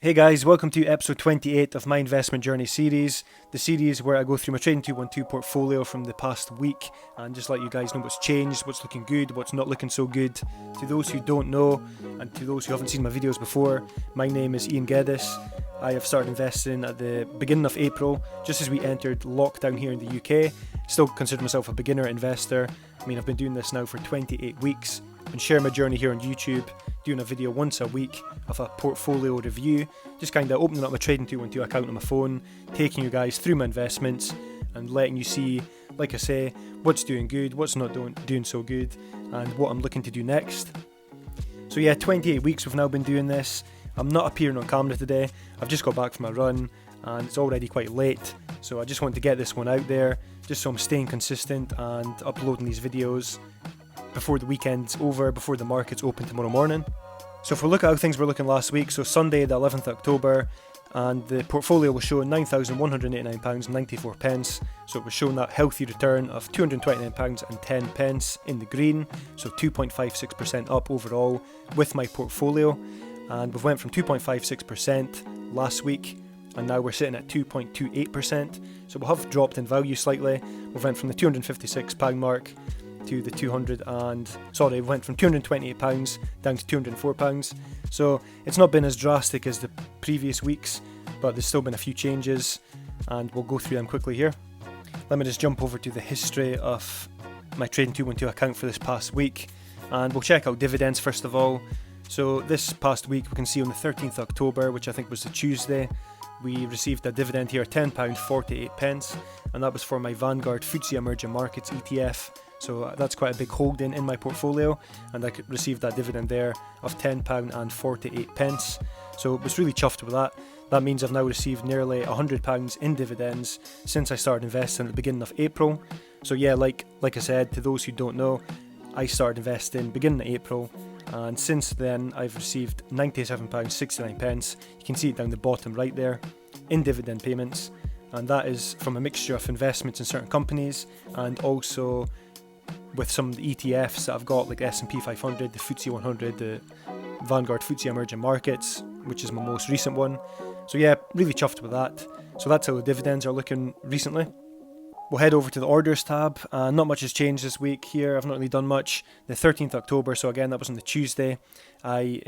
Hey guys, welcome to episode 28 of my investment journey series, the series where I go through my Trading 212 portfolio from the past week and just let you guys know what's changed, what's looking good, what's not looking so good. To those who don't know, and to those who haven't seen my videos before, my name is Ian Geddes. I have started investing at the beginning of April, just as we entered lockdown here in the UK. Still consider myself a beginner investor. I mean, I've been doing this now for 28 weeks and share my journey here on YouTube, doing a video once a week of a portfolio review, just kind of opening up my Trading 212 account on my phone, taking you guys through my investments and letting you see, like I say, what's doing good, what's not doing so good, and what I'm looking to do next. So yeah, 28 weeks we've now been doing this. I'm not appearing on camera today. I've just got back from a run and it's already quite late, so I just want to get this one out there just so I'm staying consistent and uploading these videos before the weekend's over, before the market's open tomorrow morning. So if we look at how things were looking last week, so Sunday the 11th October, and the portfolio was showing £9,189.94, so it was showing that healthy return of £229.10 in the green, so 2.56% up overall with my portfolio, and we've went from 2.56% last week, and now we're sitting at 2.28%, so we have dropped in value slightly. We went from the £256 mark to the we went from £228 down to £204, so it's not been as drastic as the previous weeks, but there's still been a few changes and we'll go through them quickly here. Let me just jump over to the history of my Trading 212 account for this past week, and we'll check out dividends first of all. So this past week we can see on the 13th October, which I think was the Tuesday, we received a dividend here of £10.48, and that was for my Vanguard FTSE Emerging Markets ETF. So that's quite a big holding in my portfolio, and I received that dividend there of £10.48. So I was really chuffed with that. That means I've now received nearly £100 in dividends since I started investing at the beginning of April. So yeah, like I said, to those who don't know, I started investing beginning of April, and since then I've received £97.69. You can see it down the bottom right there in dividend payments, and that is from a mixture of investments in certain companies and also with some of the ETFs that I've got, like the S&P 500, the FTSE 100, the Vanguard FTSE Emerging Markets, which is my most recent one. So yeah, really chuffed with that. So that's how the dividends are looking recently. We'll head over to the orders tab. Not much has changed this week here. I've not really done much. The 13th October, so again, that was on the Tuesday, I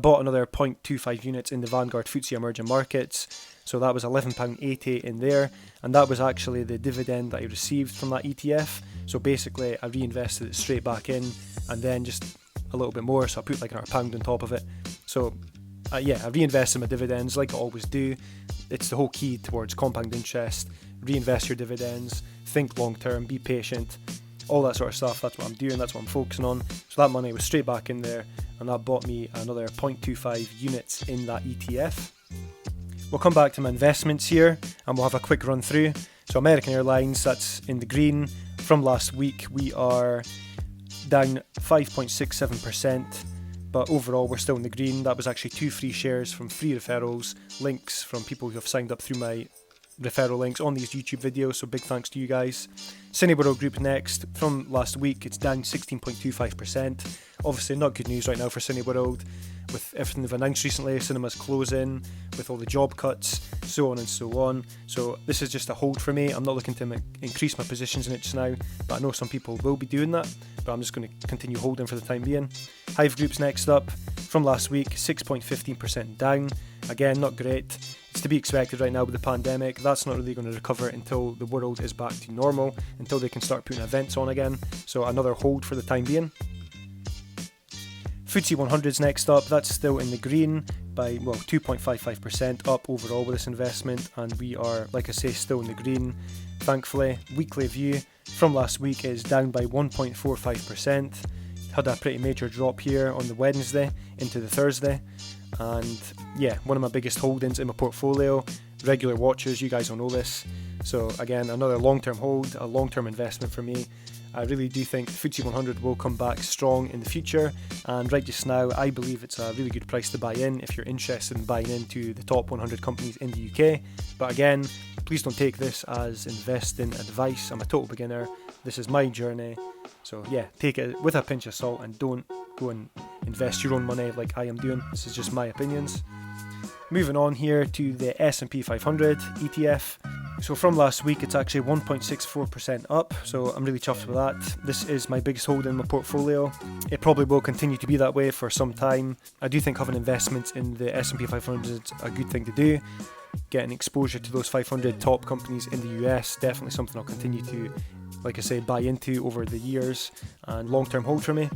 bought another 0.25 units in the Vanguard FTSE Emerging Markets. So that was £11.80 in there, and that was actually the dividend that I received from that ETF. So basically I reinvested it straight back in, and then just a little bit more, so I put like another £1 on top of it. So yeah, I reinvested my dividends like I always do. It's the whole key towards compound interest. Reinvest your dividends, think long term, be patient, all that sort of stuff. That's what I'm doing, that's what I'm focusing on. So that money was straight back in there, and that bought me another 0.25 units in that ETF. We'll come back to my investments here and we'll have a quick run through. So American Airlines, that's in the green. From last week we are down 5.67%, but overall we're still in the green. That was actually 2 free shares from free referrals, links from people who have signed up through my referral links on these YouTube videos, so big thanks to you guys. Cineworld Group next. From last week it's down 16.25%. Obviously not good news right now for Cineworld with everything they've announced recently, cinemas closing, with all the job cuts, so on and so on. So this is just a hold for me. I'm not looking to increase my positions in it just now, but I know some people will be doing that, but I'm just going to continue holding for the time being. Hive Group's next up. From last week, 6.15% down. Again, not great. It's to be expected right now with the pandemic. That's not really going to recover until the world is back to normal, until they can start putting events on again. So another hold for the time being. FTSE 100's next up. That's still in the green by 2.55% up overall with this investment, and we are, like I say, still in the green, thankfully. Weekly view from last week is down by 1.45%. Had a pretty major drop here on the Wednesday into the Thursday, and yeah, one of my biggest holdings in my portfolio. Regular watchers, you guys will know this. So again, another long-term hold, a long-term investment for me. I really do think the FTSE 100 will come back strong in the future, and right just now I believe it's a really good price to buy in if you're interested in buying into the top 100 companies in the UK. But again, please don't take this as investing advice. I'm a total beginner. This is my journey. So yeah, take it with a pinch of salt and don't go and invest your own money like I am doing. This is just my opinions. Moving on here to the S&P 500 ETF. So from last week, it's actually 1.64% up, so I'm really chuffed with that. This is my biggest holding in my portfolio. It probably will continue to be that way for some time. I do think having investments in the S&P 500 is a good thing to do. Getting exposure to those 500 top companies in the US, definitely something I'll continue to, like I say, buy into over the years and long-term hold for me.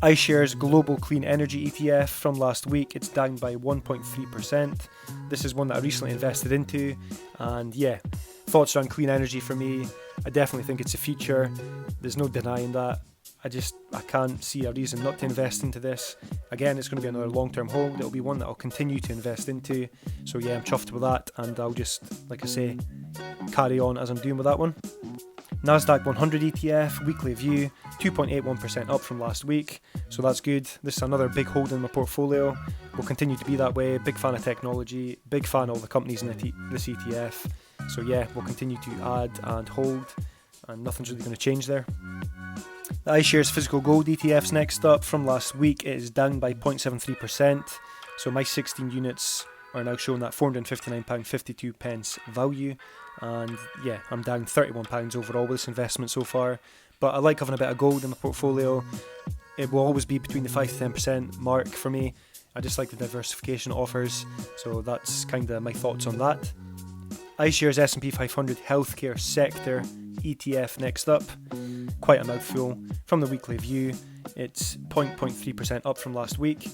iShares Global Clean Energy ETF from last week, it's down by 1.3%. This is one that I recently invested into, and yeah, thoughts around clean energy for me, I definitely think it's a future. There's no denying that. I can't see a reason not to invest into this. Again, it's going to be another long-term hold. It'll be one that I'll continue to invest into. So yeah, I'm chuffed with that, and I'll just, like I say, carry on as I'm doing with that one. Nasdaq 100 ETF, weekly view, 2.81% up from last week, so that's good. This is another big hold in my portfolio. Will continue to be that way. Big fan of technology, big fan of all the companies in this ETF. So yeah, we'll continue to add and hold, and nothing's really going to change there. The iShares Physical Gold ETF's next up. From last week, it is down by 0.73%, so my 16 units are now showing that £459.52 value, and yeah, I'm down £31 overall with this investment so far. But I like having a bit of gold in my portfolio. It will always be between the 5 to 10% mark for me. I just like the diversification it offers, so that's kind of my thoughts on that. iShares S&P 500 Healthcare Sector ETF next up. Quite a mouthful. From the weekly view, it's 0.3% up from last week.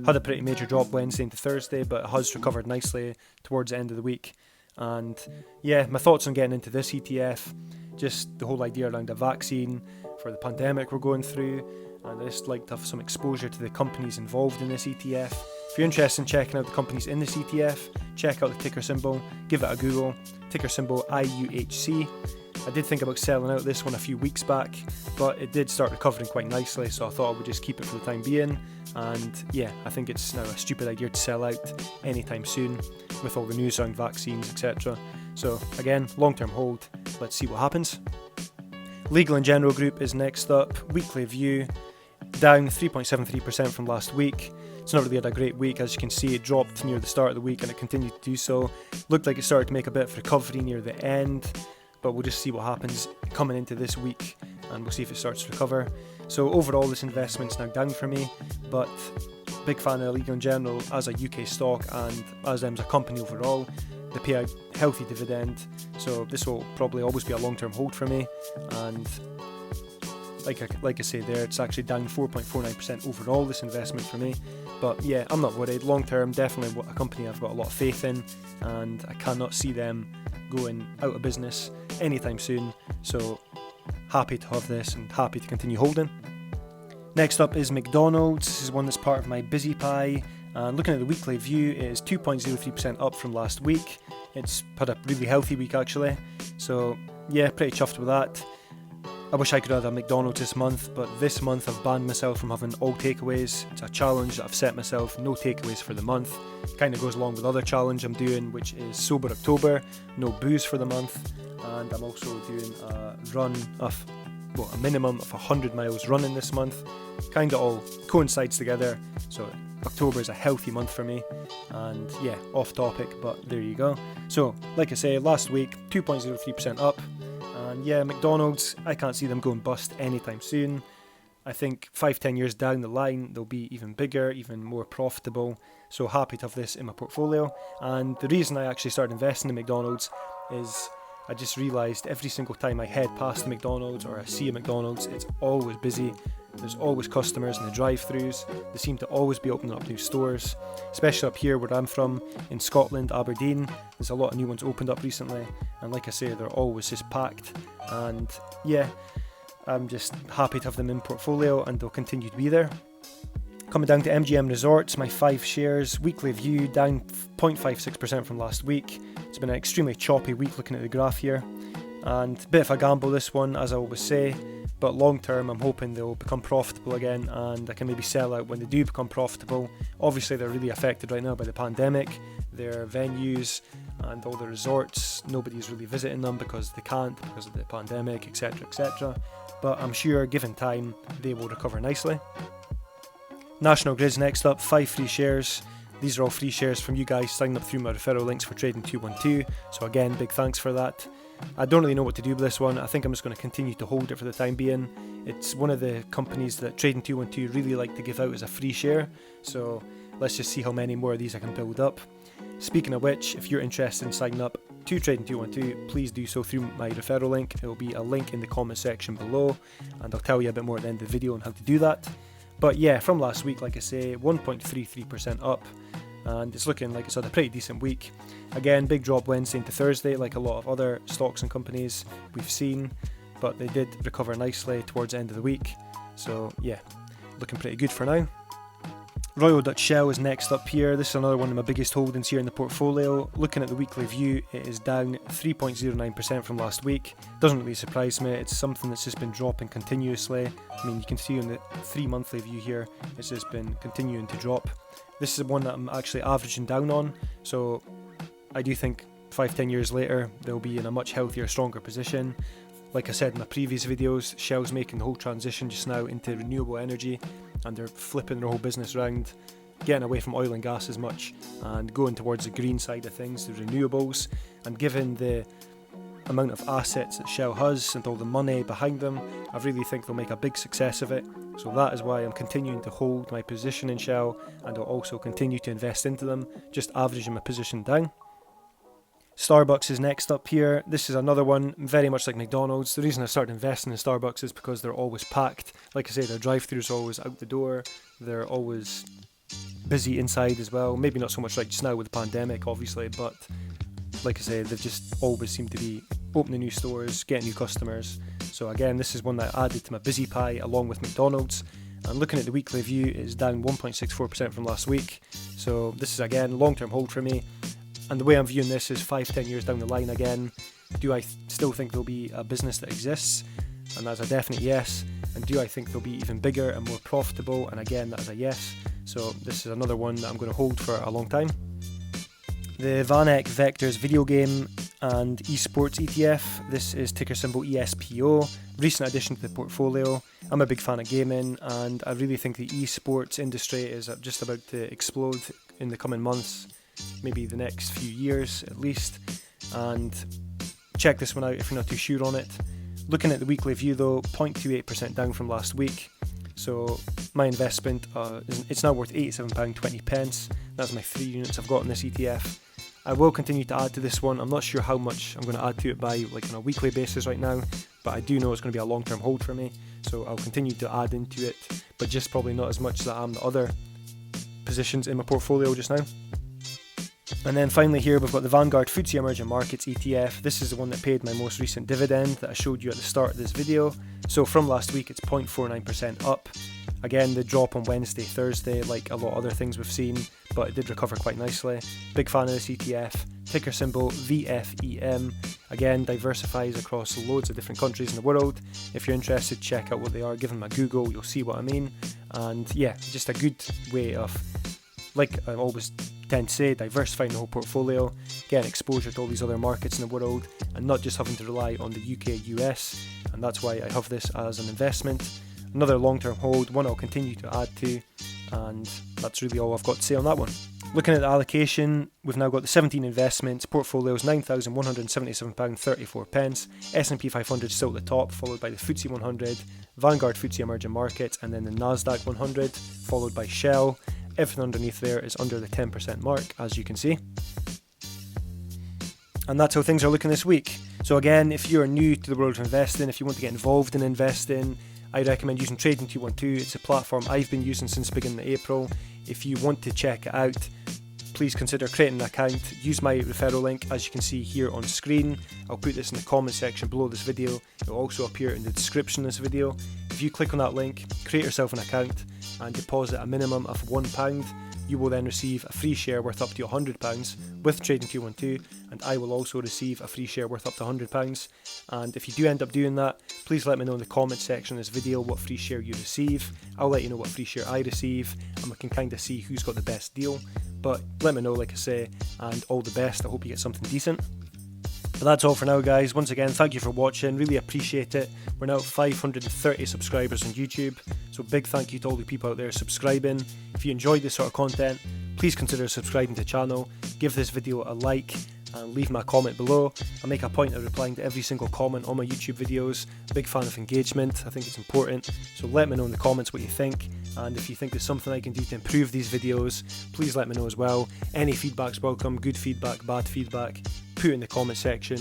Had a pretty major drop Wednesday into Thursday, but it has recovered nicely towards the end of the week. And yeah, my thoughts on getting into this ETF, just the whole idea around a vaccine for the pandemic we're going through, and I just like to have some exposure to the companies involved in this ETF. If you're interested in checking out the companies in this ETF, check out the ticker symbol, give it a Google, ticker symbol IUHC. I did think about selling out this one a few weeks back, but it did start recovering quite nicely, so I thought I would just keep it for the time being. And yeah, I think it's now a stupid idea to sell out anytime soon with all the news around vaccines, etc. So again, long-term hold, let's see what happens. Legal & General Group is next up. Weekly view, down 3.73% from last week. It's not really had a great week. As you can see, it dropped near the start of the week and it continued to do so. Looked like it started to make a bit of recovery near the end, but we'll just see what happens coming into this week, and we'll see if it starts to recover. So overall, this investment's now down for me, but big fan of Legal & General as a UK stock and as them as a company overall. They pay a healthy dividend, so this will probably always be a long-term hold for me. And like I say there, it's actually down 4.49% overall, this investment for me. But yeah, I'm not worried. Long-term, definitely a company I've got a lot of faith in, and I cannot see them going out of business anytime soon. So happy to have this and happy to continue holding. Next up is McDonald's. This is one that's part of my busy pie. And looking at the weekly view, it is 2.03% up from last week. It's had a really healthy week actually. So yeah, pretty chuffed with that. I wish I could have had a McDonald's this month, but this month I've banned myself from having all takeaways. It's a challenge that I've set myself, no takeaways for the month. Kind of goes along with other challenge I'm doing, which is Sober October, no booze for the month. And I'm also doing a run of, a minimum of 100 miles running this month. Kind of all coincides together, so October is a healthy month for me. And yeah, off topic, but there you go. So, like I say, last week, 2.03% up. And yeah, McDonald's, I can't see them going bust anytime soon. I think 5-10 years down the line, they'll be even bigger, even more profitable. So happy to have this in my portfolio. And the reason I actually started investing in McDonald's is I just realised every single time I head past the McDonald's or I see a McDonald's, it's always busy. There's always customers in the drive-thrus. They seem to always be opening up new stores, especially up here where I'm from in Scotland, Aberdeen. There's a lot of new ones opened up recently, and like I say, they're always just packed. And yeah, I'm just happy to have them in portfolio, and they'll continue to be there. Coming down to MGM Resorts, my 5 shares, weekly view down 0.56% from last week. It's been an extremely choppy week looking at the graph here, and a bit of a gamble this one, as I always say. But long term, I'm hoping they'll become profitable again, and I can maybe sell out when they do become profitable. Obviously, they're really affected right now by the pandemic. Their venues and all the resorts, nobody's really visiting them because they can't, because of the pandemic, etc., etc. But I'm sure, given time, they will recover nicely. National Grid's next up, 5 free shares. These are all free shares from you guys signing up through my referral links for Trading212. So again, big thanks for that. I don't really know what to do with this one. I think I'm just going to continue to hold it for the time being. It's one of the companies that Trading212 really like to give out as a free share. So let's just see how many more of these I can build up. Speaking of which, if you're interested in signing up to Trading212, please do so through my referral link. There will be a link in the comment section below, and I'll tell you a bit more at the end of the video on how to do that. But yeah, from last week, like I say, 1.33% up, and it's looking like it's had a pretty decent week. Again, big drop Wednesday into Thursday, like a lot of other stocks and companies we've seen, but they did recover nicely towards the end of the week. So yeah, looking pretty good for now. Royal Dutch Shell is next up here. This is another one of my biggest holdings here in the portfolio. Looking at the weekly view, it is down 3.09% from last week. Doesn't really surprise me. It's something that's just been dropping continuously. I mean, you can see on the 3 monthly view here, it's just been continuing to drop. This is one that I'm actually averaging down on, so I do think 5-10 years later they'll be in a much healthier, stronger position. Like I said in my previous videos, Shell's making the whole transition just now into renewable energy, and they're flipping their whole business around, getting away from oil and gas as much and going towards the green side of things, the renewables. And given the amount of assets that Shell has and all the money behind them, I really think they'll make a big success of it. So that is why I'm continuing to hold my position in Shell, and I'll also continue to invest into them, just averaging my position down. Starbucks is next up here. This is another one very much like McDonald's. The reason I started investing in Starbucks is because they're always packed. Like I say, their drive-thrus are always out the door. They're always busy inside as well. Maybe not so much right just now with the pandemic, obviously, but like I say, they've just always seemed to be opening new stores, getting new customers. So again, this is one that I added to my busy pie along with McDonald's. And looking at the weekly view, it is down 1.64% from last week. So this is again long-term hold for me. And the way I'm viewing this is 5-10 years down the line again. Do I still think there'll be a business that exists? And that's a definite yes. And do I think they'll be even bigger and more profitable? And again, that is a yes. So this is another one that I'm going to hold for a long time. The VanEck Vectors video game and esports ETF. This is ticker symbol ESPO. Recent addition to the portfolio. I'm a big fan of gaming, and I really think the esports industry is just about to explode in the coming months. Maybe the next few years at least, and check this one out if you're not too sure on it. Looking at the weekly view though, 0.28% down from last week. So my investment, it's now worth £87.20. That's my 3 units I've got in this ETF. I will continue to add to this one. I'm not sure how much I'm going to add to it by like on a weekly basis right now, but I do know it's going to be a long-term hold for me. So I'll continue to add into it, but just probably not as much as I am the other positions in my portfolio just now. And then finally here we've got the Vanguard FTSE Emerging Markets ETF. This is the one that paid my most recent dividend that I showed you at the start of this video. So from last week it's 0.49% up. Again, the drop on Wednesday, Thursday, like a lot of other things we've seen, but it did recover quite nicely. Big fan of this ETF. Ticker symbol VFEM. Again, diversifies across loads of different countries in the world. If you're interested, check out what they are. Give them a Google, you'll see what I mean. And yeah, just a good way of, like I always tend to say, diversifying the whole portfolio, getting exposure to all these other markets in the world, and not just having to rely on the UK, US. And that's why I have this as an investment. Another long-term hold, one I'll continue to add to, and that's really all I've got to say on that one. Looking at the allocation, we've now got the 17 investments, portfolios £9,177.34, S&P 500 still at the top, followed by the FTSE 100, Vanguard FTSE Emerging Markets, and then the Nasdaq 100, followed by Shell. Everything underneath there is under the 10% mark, as you can see. And that's how things are looking this week. So again, if you're new to the world of investing, if you want to get involved in investing, I recommend using Trading212. It's a platform I've been using since the beginning of April. If you want to check it out, please consider creating an account. Use my referral link, as you can see here on screen. I'll put this in the comment section below this video. It will also appear in the description of this video. If you click on that link, create yourself an account and deposit a minimum of £1, you will then receive a free share worth up to £100 with Trading212, and I will also receive a free share worth up to £100. And if you do end up doing that, please let me know in the comment section of this video what free share you receive. I'll let you know what free share I receive, and we can kind of see who's got the best deal. But let me know, like I say, and all the best. I hope you get something decent. But that's all for now, guys. Once again, thank you for watching, really appreciate it. We're now at 530 subscribers on YouTube, so big thank you to all the people out there subscribing. If you enjoyed this sort of content, please consider subscribing to the channel, give this video a like, and leave me a comment below. I make a point of replying to every single comment on my YouTube videos. Big fan of engagement, I think it's important, so let me know in the comments what you think, and if you think there's something I can do to improve these videos, please let me know as well. Any feedback's welcome, good feedback, bad feedback, put it in the comment section,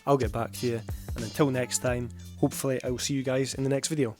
I'll get back to you, and until next time, hopefully I will see you guys in the next video.